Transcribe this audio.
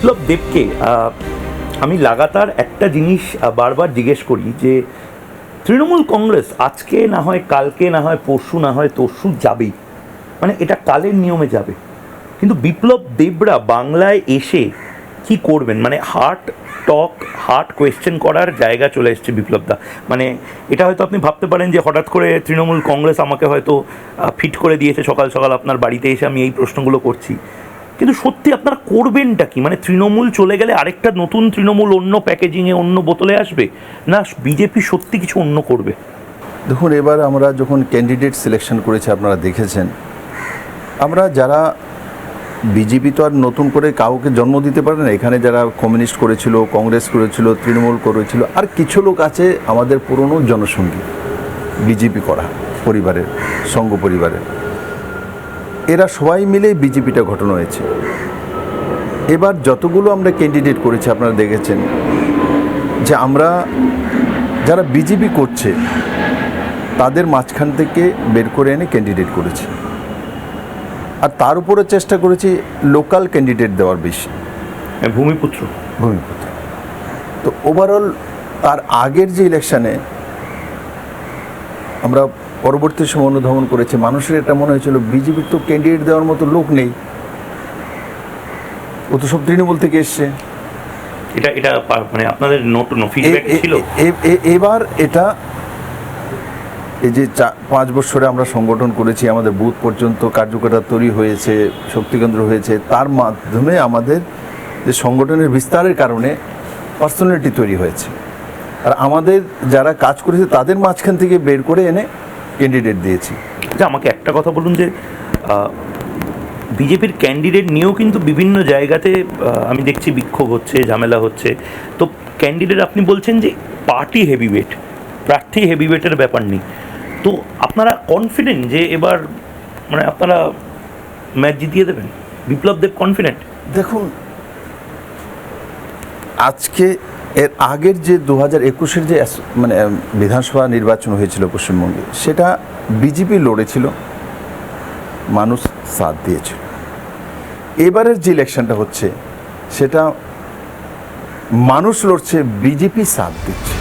বিপ্লব দেবকে আমি লাগাতার একটা জিনিস বারবার জিজ্ঞেস করি যে তৃণমূল কংগ্রেস আজকে না হয় কালকে না হয় পরশু না হয় তরশু যাবেই, মানে এটা কালের নিয়মে যাবে, কিন্তু বিপ্লব দেবরা বাংলায় এসে কি করবেন? মানে হার্ট কোয়েশ্চেন করার জায়গা চলে এসছে বিপ্লবদা। মানে এটা হয়তো আপনি ভাবতে পারেন যে হঠাৎ করে তৃণমূল কংগ্রেস আমাকে হয়তো ফিট করে দিয়েছে, সকাল সকাল আপনার বাড়িতে এসে আমি এই প্রশ্নগুলো করছি, কিন্তু সত্যি আপনারা করবেনটা কি? মানে তৃণমূল চলে গেলে আরেকটা নতুন তৃণমূল অন্য প্যাকেজিংয়ে অন্য বোতলে আসবে, না বিজেপি সত্যি কিছু অন্য করবে? দেখুন, এবার আমরা যখন ক্যান্ডিডেট সিলেকশন করেছি আপনারা দেখেছেন, আমরা যারা বিজেপি তো আর নতুন করে কাউকে জন্ম দিতে পারে না। এখানে যারা কমিউনিস্ট করেছিল, কংগ্রেস করেছিল, তৃণমূল করেছিল, আর কিছু লোক আছে আমাদের পুরনো জনসঙ্গী বিজেপি করা পরিবারের, সংঘ পরিবারের, এরা সবাই মিলে বিজেপিটা গঠন হয়েছে। এবার যতগুলো আমরা ক্যান্ডিডেট করেছি আপনারা দেখেছেন যে আমরা যারা বিজেপি করছে তাদের মাঝখান থেকে বের করে এনে ক্যান্ডিডেট করেছি, আর তার উপরে চেষ্টা করেছি লোকাল ক্যান্ডিডেট দেওয়ার বেশি, ভূমিপুত্র। তো ওভারঅল তার আগের যে ইলেকশানে আমরা পরবর্তী সময় অনুধাবন করেছি, মানুষের এটা মনে হয়েছিল বিজেপির তো ক্যান্ডিডেট দেওয়ার মতো লোক নেই, ও তো সব তৃণমূল থেকে এসছে। এটা মানে আপনাদের ফিডব্যাক ছিল? এবার এটা এই যে 5 বছরে আমরা সংগঠন করেছি, আমাদের বুথ পর্যন্ত কার্যকরতা তৈরি হয়েছে, শক্তিকেন্দ্র হয়েছে, তার মাধ্যমে আমাদের যে সংগঠনের বিস্তারের কারণে পার্সোনালিটি তৈরি হয়েছে, আর আমাদের যারা কাজ করেছে তাদের মাঝখান থেকে বের করে এনে ক্যান্ডিডেট দিয়েছি। আচ্ছা, আমাকে একটা কথা বলুন যে বিজেপির ক্যান্ডিডেট নিয়েও কিন্তু বিভিন্ন জায়গাতে আমি দেখছি বিক্ষোভ হচ্ছে, ঝামেলা হচ্ছে, তো ক্যান্ডিডেট আপনি বলছেন যে পার্টি হেভিওয়েট, প্রার্থী হেভিওয়েটের ব্যাপার নেই, তো আপনারা কনফিডেন্ট যে এবার মানে আপনারা ম্যাচ জিতিয়ে দেবেন? বিপ্লব দেব কনফিডেন্ট? দেখুন, আজকে এর আগের যে 2021-এর যে মানে বিধানসভা নির্বাচন হয়েছিল পশ্চিমবঙ্গে, সেটা বিজেপি লড়েছিল, মানুষ সাথ দিয়েছিল। এবারের যে ইলেকশনটা হচ্ছে সেটা মানুষ লড়ছে, বিজেপি সাথ দিচ্ছে।